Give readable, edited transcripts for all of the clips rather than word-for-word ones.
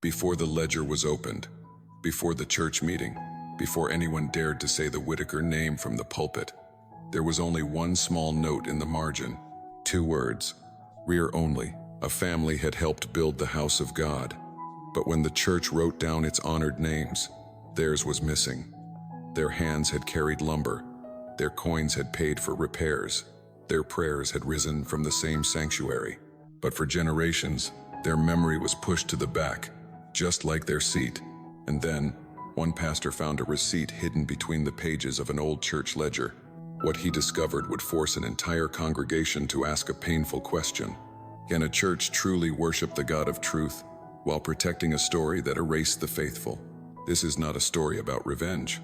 Before the ledger was opened, before the church meeting, before anyone dared to say the Whitaker name from the pulpit, there was only one small note in the margin. 2 words, rear only. A family had helped build the house of God, but when the church wrote down its honored names, theirs was missing. Their hands had carried lumber, their coins had paid for repairs, their prayers had risen from the same sanctuary, but for generations, their memory was pushed to the back, just like their seat. And then, one pastor found a receipt hidden between the pages of an old church ledger. What he discovered would force an entire congregation to ask a painful question. Can a church truly worship the God of truth while protecting a story that erased the faithful? This is not a story about revenge.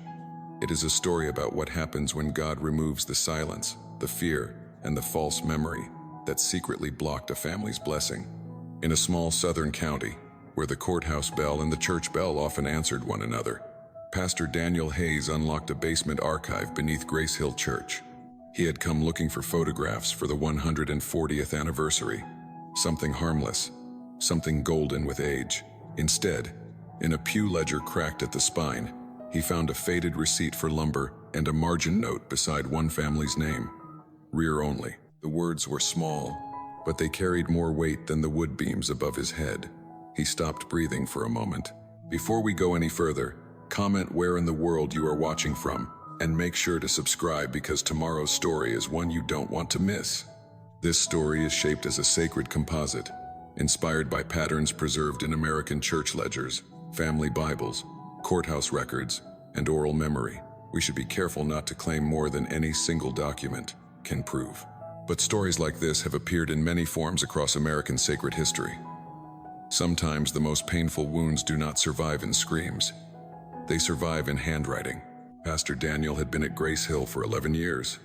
It is a story about what happens when God removes the silence, the fear, and the false memory that secretly blocked a family's blessing. In a small southern county, where the courthouse bell and the church bell often answered one another, Pastor Daniel Hayes unlocked a basement archive beneath Grace Hill Church. He had come looking for photographs for the 140th anniversary. Something harmless, something golden with age. Instead, in a pew ledger cracked at the spine, he found a faded receipt for lumber and a margin note beside one family's name. Rear only. The words were small, but they carried more weight than the wood beams above his head. He stopped breathing for a moment. Before we go any further, comment where in the world you are watching from, and make sure to subscribe because tomorrow's story is one you don't want to miss. This story is shaped as a sacred composite, inspired by patterns preserved in American church ledgers, family Bibles, courthouse records, and oral memory. We should be careful not to claim more than any single document can prove. But stories like this have appeared in many forms across American sacred history. Sometimes the most painful wounds do not survive in screams. They survive in handwriting. Pastor Daniel had been at Grace Hill for 11 years.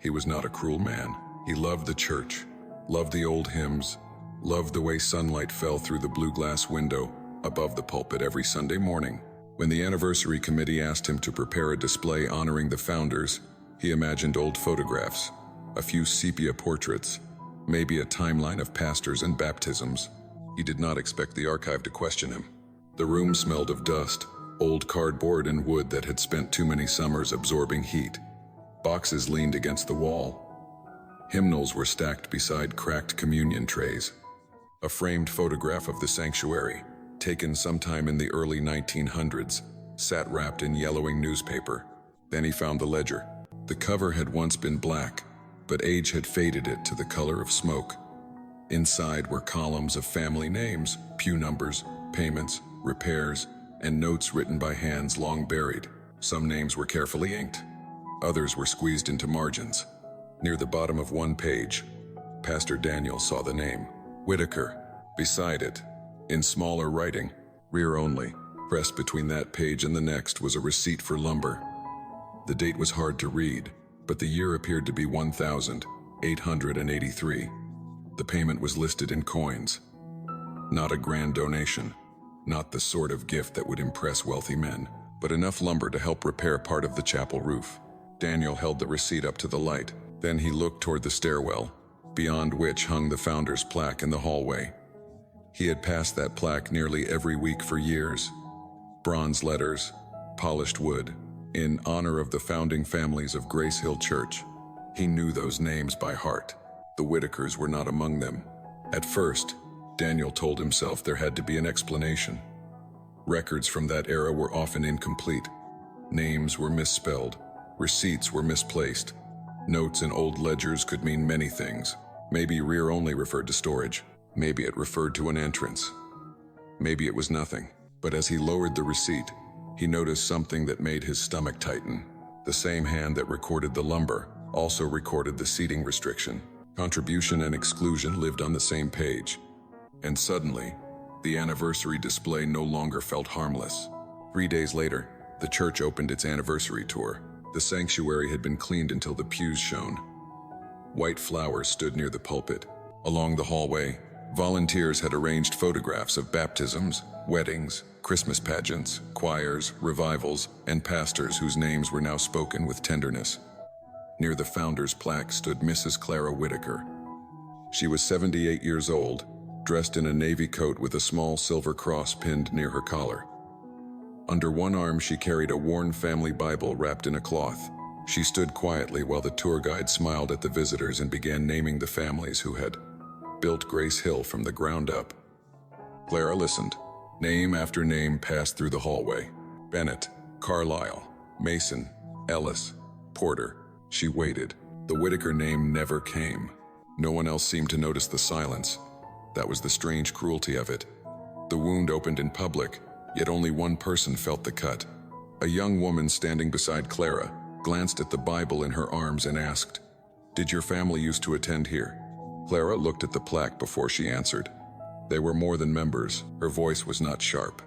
He was not a cruel man. He loved the church, loved the old hymns, loved the way sunlight fell through the blue glass window above the pulpit every Sunday morning. When the anniversary committee asked him to prepare a display honoring the founders, he imagined old photographs, a few sepia portraits, maybe a timeline of pastors and baptisms. He did not expect the archive to question him. The room smelled of dust, old cardboard and wood that had spent too many summers absorbing heat. Boxes leaned against the wall. Hymnals were stacked beside cracked communion trays. A framed photograph of the sanctuary, taken sometime in the early 1900s, sat wrapped in yellowing newspaper. Then he found the ledger. The cover had once been black, but age had faded it to the color of smoke. Inside were columns of family names, pew numbers, payments, repairs, and notes written by hands long buried. Some names were carefully inked. Others were squeezed into margins. Near the bottom of one page, Pastor Daniel saw the name, Whitaker. Beside it, in smaller writing, rear only. Pressed between that page and the next was a receipt for lumber. The date was hard to read, but the year appeared to be 1883. The payment was listed in coins. Not a grand donation, not the sort of gift that would impress wealthy men, but enough lumber to help repair part of the chapel roof. Daniel held the receipt up to the light. Then he looked toward the stairwell, beyond which hung the founder's plaque in the hallway. He had passed that plaque nearly every week for years. Bronze letters, polished wood, in honor of the founding families of Grace Hill Church. He knew those names by heart. The Whitakers were not among them. At first, Daniel told himself there had to be an explanation. Records from that era were often incomplete. Names were misspelled. Receipts were misplaced. Notes in old ledgers could mean many things. Maybe rear only referred to storage. Maybe it referred to an entrance. Maybe it was nothing. But as he lowered the receipt, he noticed something that made his stomach tighten. The same hand that recorded the lumber also recorded the seating restriction. Contribution and exclusion lived on the same page. And suddenly, the anniversary display no longer felt harmless. 3 days later, the church opened its anniversary tour. The sanctuary had been cleaned until the pews shone. White flowers stood near the pulpit. Along the hallway, volunteers had arranged photographs of baptisms, weddings, Christmas pageants, choirs, revivals, and pastors whose names were now spoken with tenderness. Near the founder's plaque stood Mrs. Clara Whitaker. She was 78 years old, dressed in a navy coat with a small silver cross pinned near her collar. Under one arm, she carried a worn family Bible wrapped in a cloth. She stood quietly while the tour guide smiled at the visitors and began naming the families who had built Grace Hill from the ground up. Clara listened. Name after name passed through the hallway. Bennett, Carlisle, Mason, Ellis, Porter. She waited. The Whitaker name never came. No one else seemed to notice the silence. That was the strange cruelty of it. The wound opened in public, yet only one person felt the cut. A young woman standing beside Clara glanced at the Bible in her arms and asked, "Did your family used to attend here?" Clara looked at the plaque before she answered. They were more than members. Her voice was not sharp.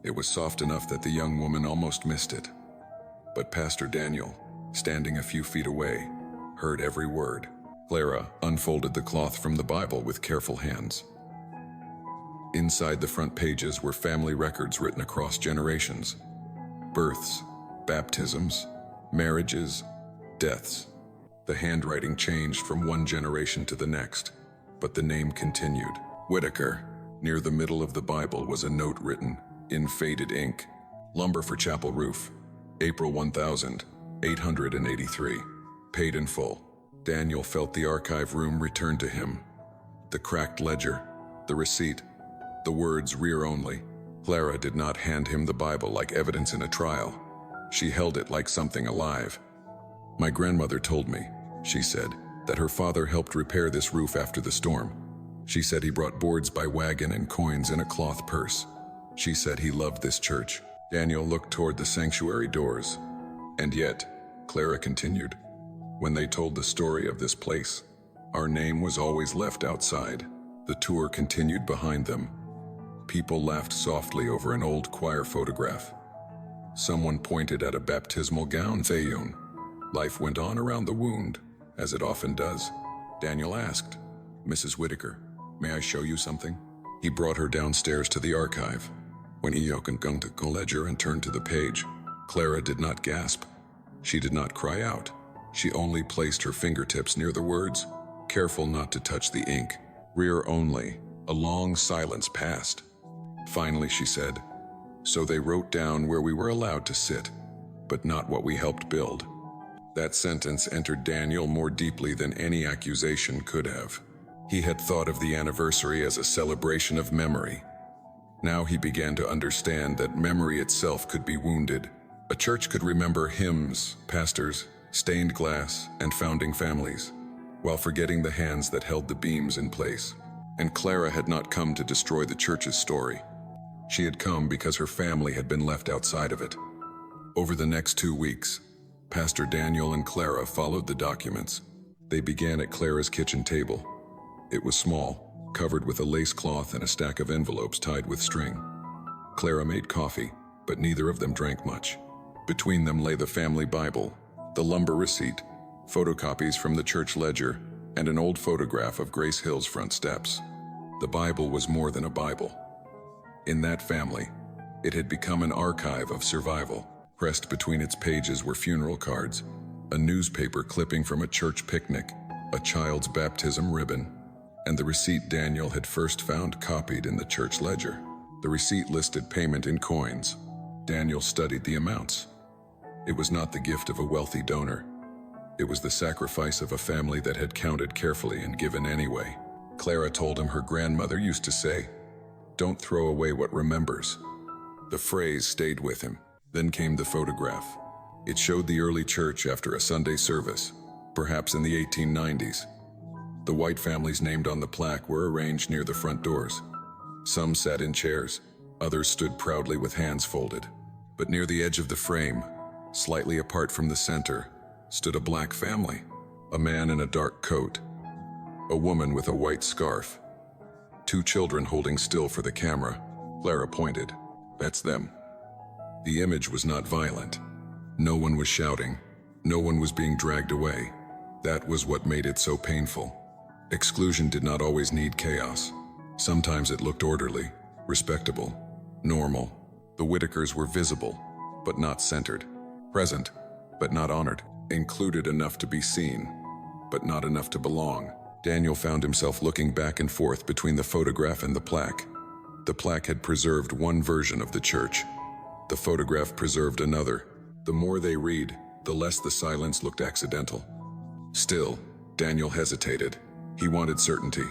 It was soft enough that the young woman almost missed it. But Pastor Daniel, standing a few feet away, heard every word. Clara unfolded the cloth from the Bible with careful hands. Inside the front pages were family records written across generations. Births, baptisms, marriages, deaths. The handwriting changed from one generation to the next, but the name continued. Whitaker. Near the middle of the Bible was a note written in faded ink. Lumber for chapel roof. April 1883. Paid in full. Daniel felt the archive room return to him. The cracked ledger, the receipt, the words rear only. Clara did not hand him the Bible like evidence in a trial. She held it like something alive. "My grandmother told me," she said, "that her father helped repair this roof after the storm. She said he brought boards by wagon and coins in a cloth purse. She said he loved this church." Daniel looked toward the sanctuary doors. "And yet," Clara continued, "when they told the story of this place, our name was always left outside." The tour continued behind them. People laughed softly over an old choir photograph. Someone pointed at a baptismal gown. Thayun. Life went on around the wound, as it often does. Daniel asked, "Mrs. Whitaker, may I show you something?" He brought her downstairs to the archive. When he opened the ledger and turned to the page, Clara did not gasp. She did not cry out. She only placed her fingertips near the words, careful not to touch the ink. "Rear only." A long silence passed. Finally she said, "So they wrote down where we were allowed to sit, but not what we helped build." That sentence entered Daniel more deeply than any accusation could have. He had thought of the anniversary as a celebration of memory. Now he began to understand that memory itself could be wounded. A church could remember hymns, pastors, stained glass, and founding families, while forgetting the hands that held the beams in place. And Clara had not come to destroy the church's story. She had come because her family had been left outside of it. Over the next 2 weeks, Pastor Daniel and Clara followed the documents. They began at Clara's kitchen table. It was small, covered with a lace cloth and a stack of envelopes tied with string. Clara made coffee, but neither of them drank much. Between them lay the family Bible, the lumber receipt, photocopies from the church ledger, and an old photograph of Grace Hill's front steps. The Bible was more than a Bible. In that family, it had become an archive of survival. Pressed between its pages were funeral cards, a newspaper clipping from a church picnic, a child's baptism ribbon, and the receipt Daniel had first found copied in the church ledger. The receipt listed payment in coins. Daniel studied the amounts. It was not the gift of a wealthy donor. It was the sacrifice of a family that had counted carefully and given anyway. Clara told him her grandmother used to say, "Don't throw away what remembers." The phrase stayed with him. Then came the photograph. It showed the early church after a Sunday service, perhaps in the 1890s. The White families named on the plaque were arranged near the front doors. Some sat in chairs, others stood proudly with hands folded. But near the edge of the frame, slightly apart from the center, stood a black family, a man in a dark coat, a woman with a white scarf, 2 children holding still for the camera. Clara pointed. "That's them." The image was not violent. No one was shouting. No one was being dragged away. That was what made it so painful. Exclusion did not always need chaos. Sometimes it looked orderly, respectable, normal. The Whitakers were visible, but not centered. Present, but not honored. Included enough to be seen, but not enough to belong. Daniel found himself looking back and forth between the photograph and the plaque. The plaque had preserved one version of the church. The photograph preserved another. The more they read, the less the silence looked accidental. Still, Daniel hesitated. He wanted certainty.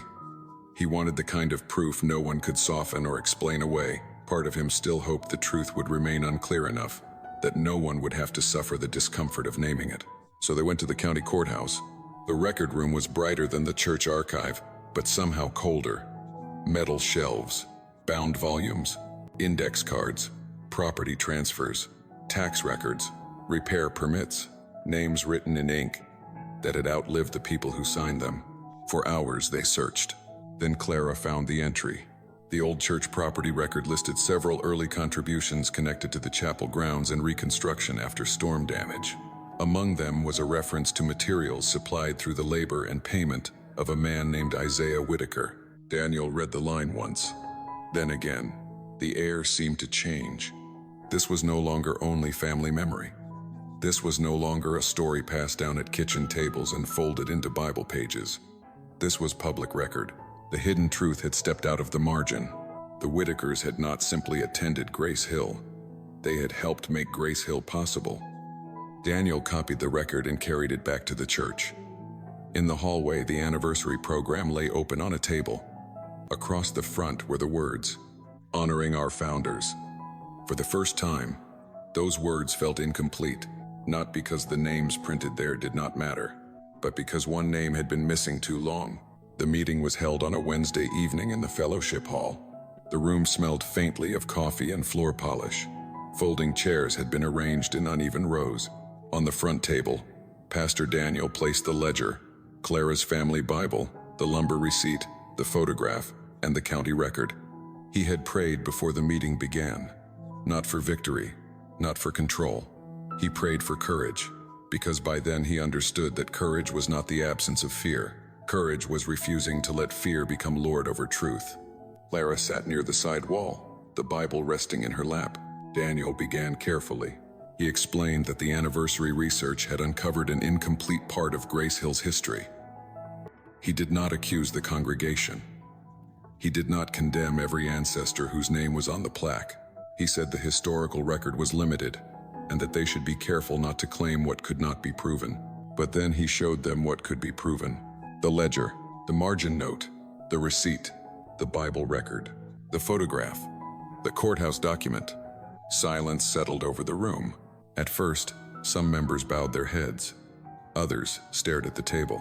He wanted the kind of proof no one could soften or explain away. Part of him still hoped the truth would remain unclear enough, that no one would have to suffer the discomfort of naming it. So they went to the county courthouse. The record room was brighter than the church archive, but somehow colder. Metal shelves, bound volumes, index cards, property transfers, tax records, repair permits, names written in ink that had outlived the people who signed them. For hours they searched. Then Clara found the entry. The old church property record listed several early contributions connected to the chapel grounds and reconstruction after storm damage. Among them was a reference to materials supplied through the labor and payment of a man named Isaiah Whitaker. Daniel read the line once, then again. The air seemed to change. This was no longer only family memory. This was no longer a story passed down at kitchen tables and folded into Bible pages. This was public record. The hidden truth had stepped out of the margin. The Whitakers had not simply attended Grace Hill. They had helped make Grace Hill possible. Daniel copied the record and carried it back to the church. In the hallway, the anniversary program lay open on a table. Across the front were the words, "Honoring our founders." For the first time, those words felt incomplete, not because the names printed there did not matter, but because one name had been missing too long. The meeting was held on a Wednesday evening in the fellowship hall. The room smelled faintly of coffee and floor polish. Folding chairs had been arranged in uneven rows. On the front table, Pastor Daniel placed the ledger, Clara's family Bible, the lumber receipt, the photograph, and the county record. He had prayed before the meeting began. Not for victory, not for control. He prayed for courage, because by then he understood that courage was not the absence of fear. Courage was refusing to let fear become lord over truth. Clara sat near the side wall, the Bible resting in her lap. Daniel began carefully. He explained that the anniversary research had uncovered an incomplete part of Grace Hill's history. He did not accuse the congregation. He did not condemn every ancestor whose name was on the plaque. He said the historical record was limited, and that they should be careful not to claim what could not be proven. But then he showed them what could be proven. The ledger, the margin note, the receipt, the Bible record, the photograph, the courthouse document. Silence settled over the room. At first, some members bowed their heads. Others stared at the table.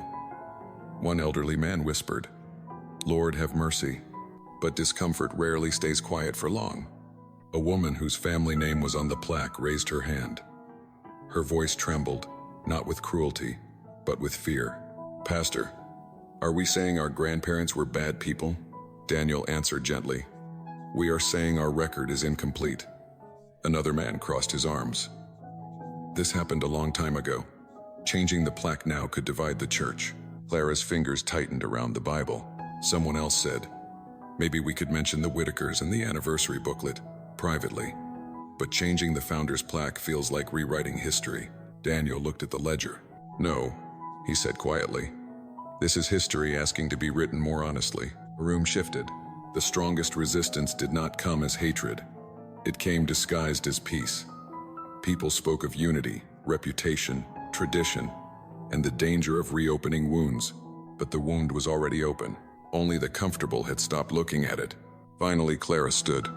One elderly man whispered, "Lord, have mercy." But discomfort rarely stays quiet for long. A woman whose family name was on the plaque raised her hand. Her voice trembled, not with cruelty, but with fear. "Pastor, are we saying our grandparents were bad people?" Daniel answered gently. "We are saying our record is incomplete." Another man crossed his arms. "This happened a long time ago. Changing the plaque now could divide the church." Clara's fingers tightened around the Bible. Someone else said, "Maybe we could mention the Whitakers in the anniversary booklet, privately. But changing the founder's plaque feels like rewriting history." Daniel looked at the ledger. "No," he said quietly. "This is history asking to be written more honestly." The room shifted. The strongest resistance did not come as hatred. It came disguised as peace. People spoke of unity, reputation, tradition, and the danger of reopening wounds. But the wound was already open. Only the comfortable had stopped looking at it. Finally, Clara stood.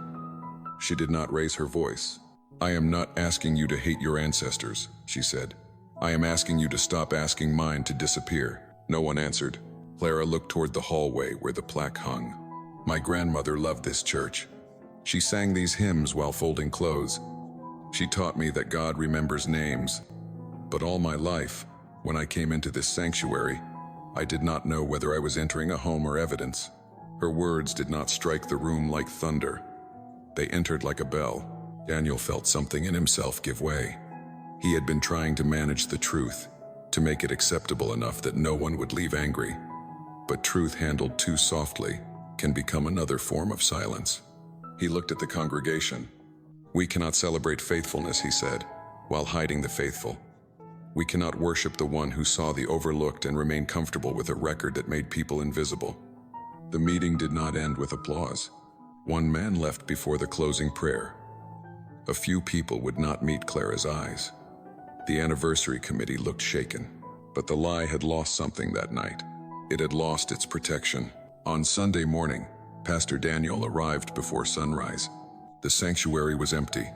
She did not raise her voice. "I am not asking you to hate your ancestors," she said. "I am asking you to stop asking mine to disappear." No one answered. Clara looked toward the hallway where the plaque hung. "My grandmother loved this church. She sang these hymns while folding clothes. She taught me that God remembers names. But all my life, when I came into this sanctuary, I did not know whether I was entering a home or evidence." Her words did not strike the room like thunder. They entered like a bell. Daniel felt something in himself give way. He had been trying to manage the truth, to make it acceptable enough that no one would leave angry. But truth handled too softly can become another form of silence. He looked at the congregation. "We cannot celebrate faithfulness," he said, "while hiding the faithful. We cannot worship the one who saw the overlooked and remain comfortable with a record that made people invisible. The meeting did not end with applause. One man left before the closing prayer. A few people would not meet Clara's eyes. The anniversary committee looked shaken, but the lie had lost something that night. It had lost its protection. On Sunday morning, Pastor Daniel arrived before sunrise. The sanctuary was empty.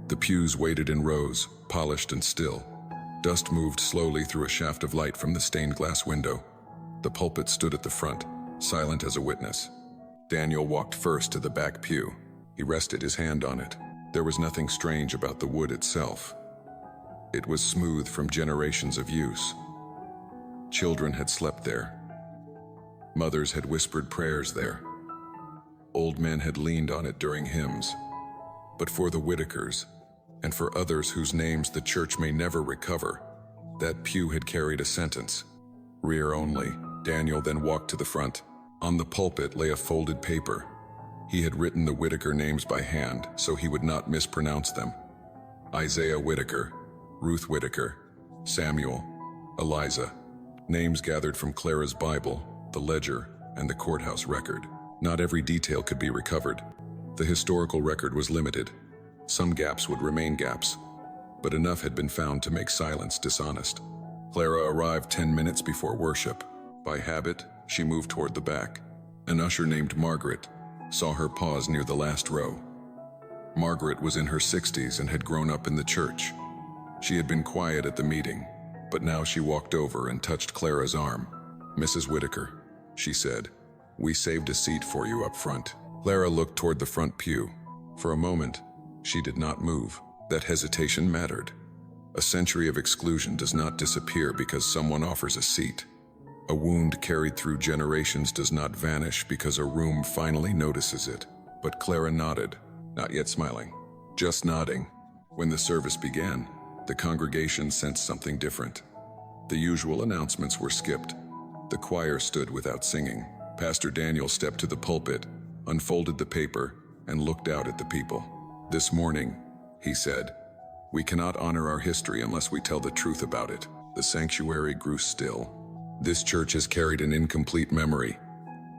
The pews waited in rows, polished and still. Dust moved slowly through a shaft of light from the stained glass window. The pulpit stood at the front, silent as a witness. Daniel walked first to the back pew. He rested his hand on it. There was nothing strange about the wood itself. It was smooth from generations of use. Children had slept there. Mothers had whispered prayers there. Old men had leaned on it during hymns. But for the Whitakers, and for others whose names the church may never recover, that pew had carried a sentence: rear only. Daniel then walked to the front. On the pulpit lay a folded paper. He had written the Whitaker names by hand so he would not mispronounce them. Isaiah Whitaker, Ruth Whitaker, Samuel, Eliza. Names gathered from Clara's Bible, the ledger, and the courthouse record. Not every detail could be recovered. The historical record was limited. Some gaps would remain gaps, but enough had been found to make silence dishonest. Clara arrived 10 minutes before worship. By habit, she moved toward the back. An usher named Margaret saw her pause near the last row. Margaret was in her 60s and had grown up in the church. She had been quiet at the meeting, but now she walked over and touched Clara's arm. "Mrs. Whitaker," she said, "we saved a seat for you up front." Clara looked toward the front pew. For a moment, she did not move. That hesitation mattered. A century of exclusion does not disappear because someone offers a seat. A wound carried through generations does not vanish because a room finally notices it. But Clara nodded, not yet smiling, just nodding. When the service began, the congregation sensed something different. The usual announcements were skipped. The choir stood without singing. Pastor Daniel stepped to the pulpit, unfolded the paper, and looked out at the people. "This morning," he said, "we cannot honor our history unless we tell the truth about it." The sanctuary grew still. This church has carried an incomplete memory.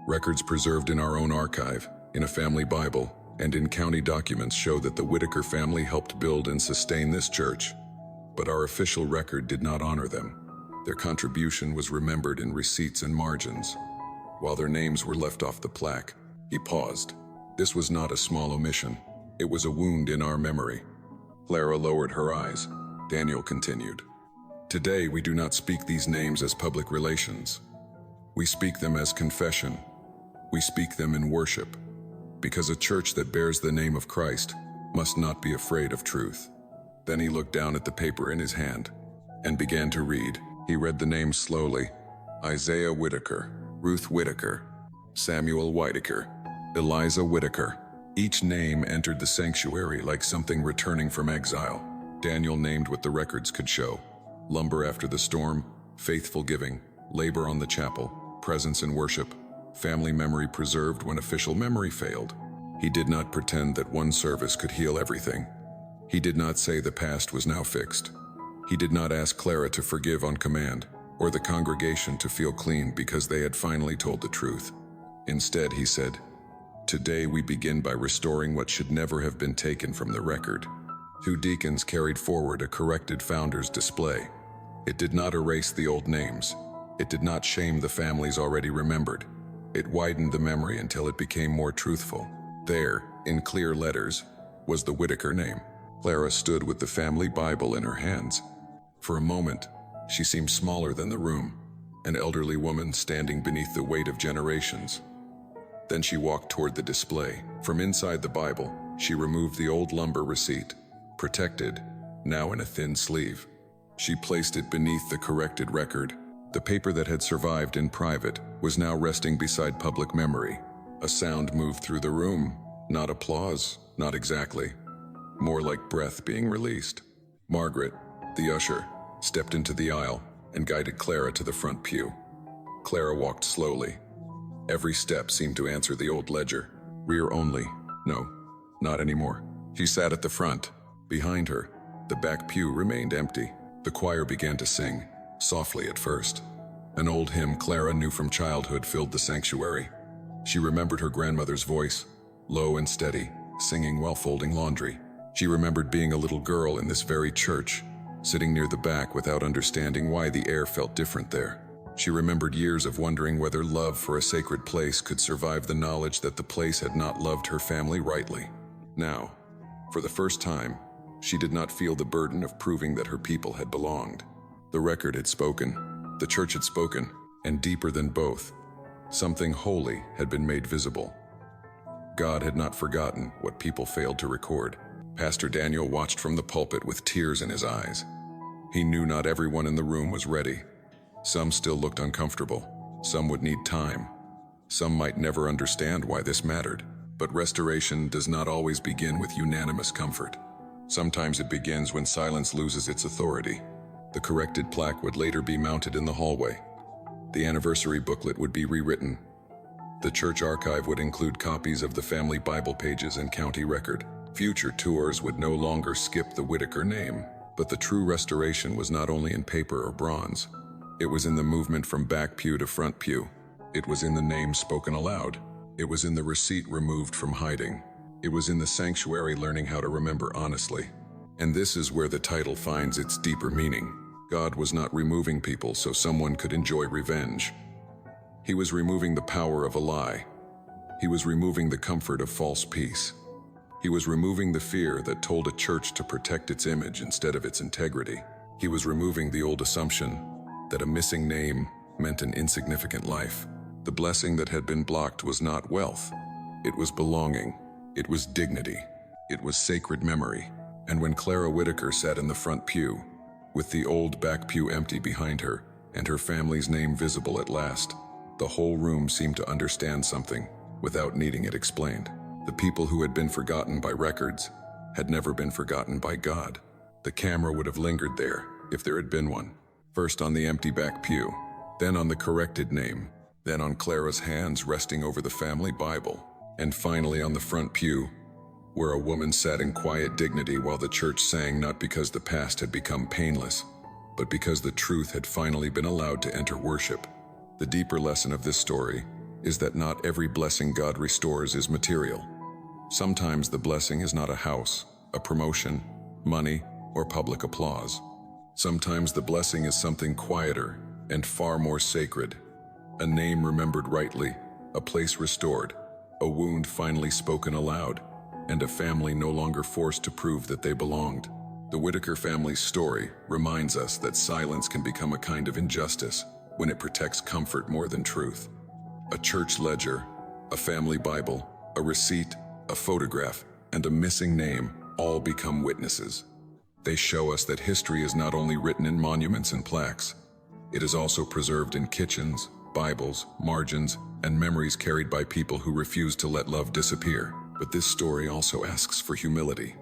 Records preserved in our own archive, in a family Bible, and in county documents show that the Whitaker family helped build and sustain this church. But our official record did not honor them. Their contribution was remembered in receipts and margins, while their names were left off the plaque. He paused. This was not a small omission. It was a wound in our memory. Clara lowered her eyes. Daniel continued. "Today we do not speak these names as public relations. We speak them as confession. We speak them in worship. Because a church that bears the name of Christ must not be afraid of truth." Then he looked down at the paper in his hand and began to read. He read the names slowly. Isaiah Whitaker, Ruth Whitaker, Samuel Whitaker, Eliza Whitaker. Each name entered the sanctuary like something returning from exile. Daniel named what the records could show: lumber after the storm, faithful giving, labor on the chapel, presence in worship, family memory preserved when official memory failed. He did not pretend that one service could heal everything. He did not say the past was now fixed. He did not ask Clara to forgive on command, or the congregation to feel clean because they had finally told the truth. Instead, he said, "Today we begin by restoring what should never have been taken from the record." 2 deacons carried forward a corrected founder's display. It did not erase the old names. It did not shame the families already remembered. It widened the memory until it became more truthful. There, in clear letters, was the Whitaker name. Clara stood with the family Bible in her hands. For a moment, she seemed smaller than the room, an elderly woman standing beneath the weight of generations. Then she walked toward the display. From inside the Bible, she removed the old lumber receipt, protected, now in a thin sleeve. She placed it beneath the corrected record. The paper that had survived in private was now resting beside public memory. A sound moved through the room. Not applause, not exactly. More like breath being released. Margaret, the usher, stepped into the aisle and guided Clara to the front pew. Clara walked slowly. Every step seemed to answer the old ledger. Rear only. No, not anymore. She sat at the front. Behind her, the back pew remained empty. The choir began to sing, softly at first. An old hymn Clara knew from childhood filled the sanctuary. She remembered her grandmother's voice, low and steady, singing while folding laundry. She remembered being a little girl in this very church, sitting near the back without understanding why the air felt different there. She remembered years of wondering whether love for a sacred place could survive the knowledge that the place had not loved her family rightly. Now, for the first time, she did not feel the burden of proving that her people had belonged. The record had spoken, the church had spoken, and deeper than both, something holy had been made visible. God had not forgotten what people failed to record. Pastor Daniel watched from the pulpit with tears in his eyes. He knew not everyone in the room was ready. Some still looked uncomfortable. Some would need time. Some might never understand why this mattered. But restoration does not always begin with unanimous comfort. Sometimes it begins when silence loses its authority. The corrected plaque would later be mounted in the hallway. The anniversary booklet would be rewritten. The church archive would include copies of the family Bible pages and county record. Future tours would no longer skip the Whitaker name. But the true restoration was not only in paper or bronze. It was in the movement from back pew to front pew. It was in the name spoken aloud. It was in the receipt removed from hiding. It was in the sanctuary learning how to remember honestly. And this is where the title finds its deeper meaning. God was not removing people so someone could enjoy revenge. He was removing the power of a lie. He was removing the comfort of false peace. He was removing the fear that told a church to protect its image instead of its integrity. He was removing the old assumption that a missing name meant an insignificant life. The blessing that had been blocked was not wealth. It was belonging. It was dignity. It was sacred memory. And when Clara Whitaker sat in the front pew, with the old back pew empty behind her and her family's name visible at last, the whole room seemed to understand something without needing it explained. The people who had been forgotten by records had never been forgotten by God. The camera would have lingered there if there had been one. First on the empty back pew, then on the corrected name, then on Clara's hands resting over the family Bible, and finally on the front pew, where a woman sat in quiet dignity while the church sang, not because the past had become painless, but because the truth had finally been allowed to enter worship. The deeper lesson of this story is that not every blessing God restores is material. Sometimes the blessing is not a house, a promotion, money, or public applause. Sometimes the blessing is something quieter and far more sacred. A name remembered rightly, a place restored, a wound finally spoken aloud, and a family no longer forced to prove that they belonged. The Whitaker family's story reminds us that silence can become a kind of injustice when it protects comfort more than truth. A church ledger, a family Bible, a receipt, a photograph, and a missing name all become witnesses. They show us that history is not only written in monuments and plaques, it is also preserved in kitchens, Bibles, margins, and memories carried by people who refuse to let love disappear. But this story also asks for humility.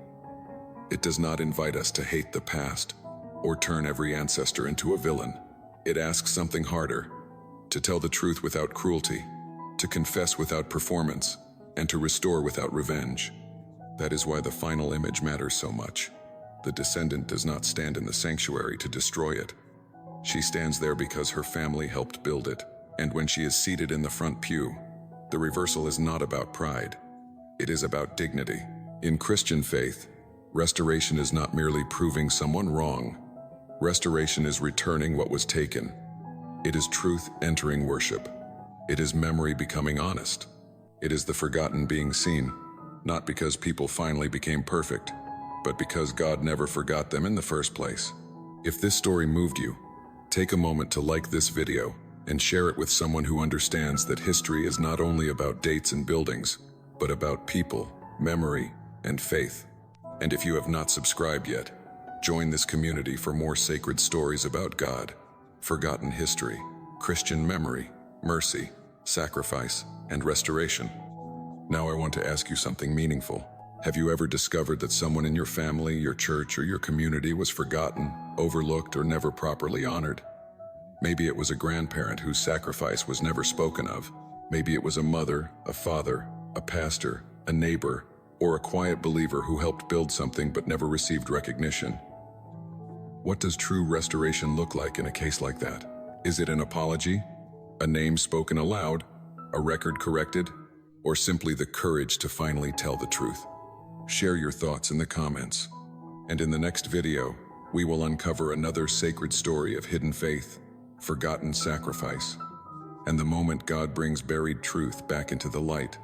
It does not invite us to hate the past or turn every ancestor into a villain. It asks something harder: to tell the truth without cruelty, to confess without performance, and to restore without revenge. That is why the final image matters so much. The descendant does not stand in the sanctuary to destroy it. She stands there because her family helped build it. And when she is seated in the front pew, the reversal is not about pride. It is about dignity. In Christian faith, restoration is not merely proving someone wrong. Restoration is returning what was taken. It is truth entering worship. It is memory becoming honest. It is the forgotten being seen, not because people finally became perfect, but because God never forgot them in the first place. If this story moved you, take a moment to like this video and share it with someone who understands that history is not only about dates and buildings, but about people, memory, and faith. And if you have not subscribed yet, join this community for more sacred stories about God, forgotten history, Christian memory, mercy, sacrifice, and restoration. Now I want to ask you something meaningful. Have you ever discovered that someone in your family, your church, or your community was forgotten, overlooked, or never properly honored? Maybe it was a grandparent whose sacrifice was never spoken of. Maybe it was a mother, a father, a pastor, a neighbor, or a quiet believer who helped build something but never received recognition. What does true restoration look like in a case like that? Is it an apology? A name spoken aloud? A record corrected? Or simply the courage to finally tell the truth? Share your thoughts in the comments. And in the next video, we will uncover another sacred story of hidden faith, forgotten sacrifice, and the moment God brings buried truth back into the light.